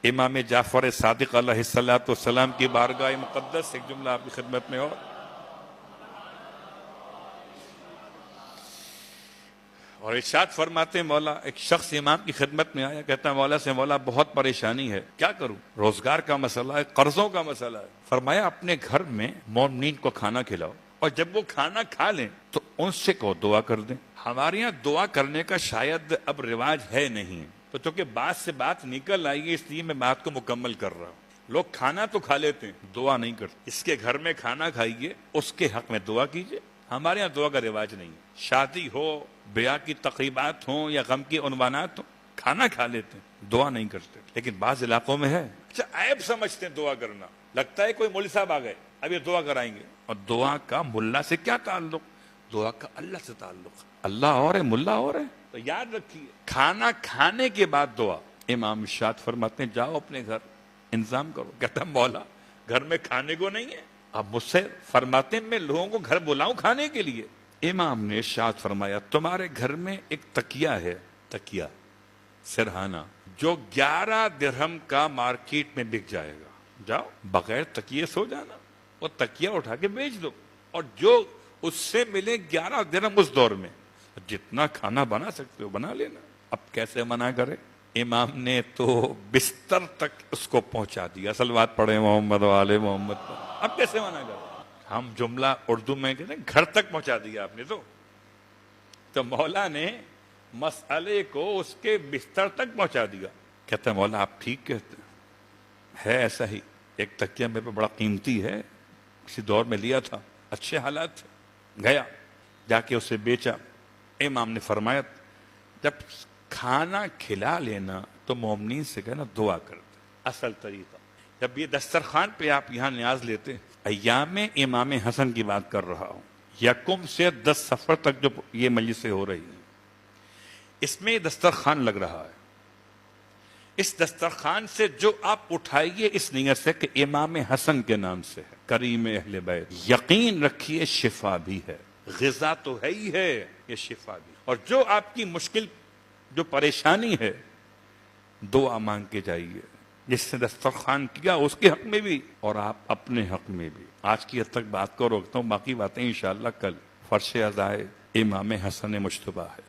امام جعفر صادق علیہ السلام کی بارگاہ مقدس ایک جملہ آپ کی خدمت میں اور ارشاد فرماتے ہیں مولا، ایک شخص امام کی خدمت میں آیا، کہتا ہے مولا سے مولا بہت پریشانی ہے، کیا کروں؟ روزگار کا مسئلہ ہے، قرضوں کا مسئلہ ہے۔ فرمایا اپنے گھر میں مومنین کو کھانا کھلاؤ، اور جب وہ کھانا کھا لیں تو ان سے کو دعا کر دیں۔ ہمارے یہاں دعا کرنے کا شاید اب رواج ہے نہیں، تو چونکہ بات سے بات نکل آئی ہے اس لیے میں بات کو مکمل کر رہا ہوں۔ لوگ کھانا تو کھا لیتے ہیں، دعا نہیں کرتے۔ اس کے گھر میں کھانا کھائیے، اس کے حق میں دعا کیجیے۔ ہمارے یہاں دعا کا رواج نہیں ہے۔ شادی ہو، بیاہ کی تقریبات ہوں یا غم کی عنوانات ہوں، کھانا کھا لیتے ہیں، دعا نہیں کرتے۔ لیکن بعض علاقوں میں ہے، اچھا عیب سمجھتے ہیں دعا کرنا، لگتا ہے کوئی مولوی صاحب آ گئے اب یہ دعا کرائیں گے، اور دعا کا ملا سے کیا تعلق؟ دعا کا اللہ سے تعلق۔ اللہ اور ہے، ملا اور ہے۔ تو یاد رکھیے، کھانا کھانے کے بعد دعا۔ امام ارشاد فرماتے ہیں جاؤ اپنے گھر انتظام کرو۔ کہتا مولا گھر میں کھانے کو نہیں ہے۔ اب مجھ سے فرماتے ہیں میں لوگوں کو گھر بلاؤں کھانے کے لیے؟ امام نے ارشاد فرمایا تمہارے گھر میں ایک تکیہ ہے، تکیہ سرہانہ، جو 11 درہم کا مارکیٹ میں بک جائے گا، جاؤ بغیر تکیے سو جانا، وہ تکیہ اٹھا کے بیچ دو، اور جو اس سے ملے 11 درہم اس دور میں، جتنا کھانا بنا سکتے ہو بنا لینا۔ اب کیسے منع کرے؟ امام نے تو بستر تک اس کو پہنچا دیا۔ اصل بات پڑھے محمد و آل محمد پر، اب کیسے منع کرے؟ ہم جملہ اردو میں کہتے ہیں گھر تک پہنچا دیا آپ نے تو مولا نے مسئلے کو اس کے بستر تک پہنچا دیا۔ کہتا ہے مولا آپ ٹھیک کہتے ہیں، ہے ایسا ہی، ایک تکیہ میرے پہ بڑا قیمتی ہے، کسی دور میں لیا تھا، اچھے حالات تھے، گیا جا کے اسے بیچا۔ امام نے فرمایا جب کھانا کھلا لینا تو مومنین سے کہنا دعا کر دے۔ اصل طریقہ جب یہ دسترخوان پہ آپ یہاں نیاز لیتے، ایام امام حسن کی بات کر رہا ہوں، یکم سے 10 سفر تک جو یہ مجلسیں ہو رہی ہیں، اس میں دسترخوان لگ رہا ہے۔ اس دسترخوان سے جو آپ اٹھائیے اس نیت سے کہ امام حسن کے نام سے ہے، کریم اہل بیت، یقین رکھیے شفا بھی ہے، غذا تو ہے ہی ہے، یہ شفا بھی۔ اور جو آپ کی مشکل، جو پریشانی ہے، دعا مانگ کے جائیے۔ جس نے دسترخوان کیا اس کے حق میں بھی اور آپ اپنے حق میں بھی۔ آج کی حد تک بات کو روکتا ہوں، باقی باتیں انشاءاللہ کل۔ فرش عزائے امام حسن مجتبیٰ ہے۔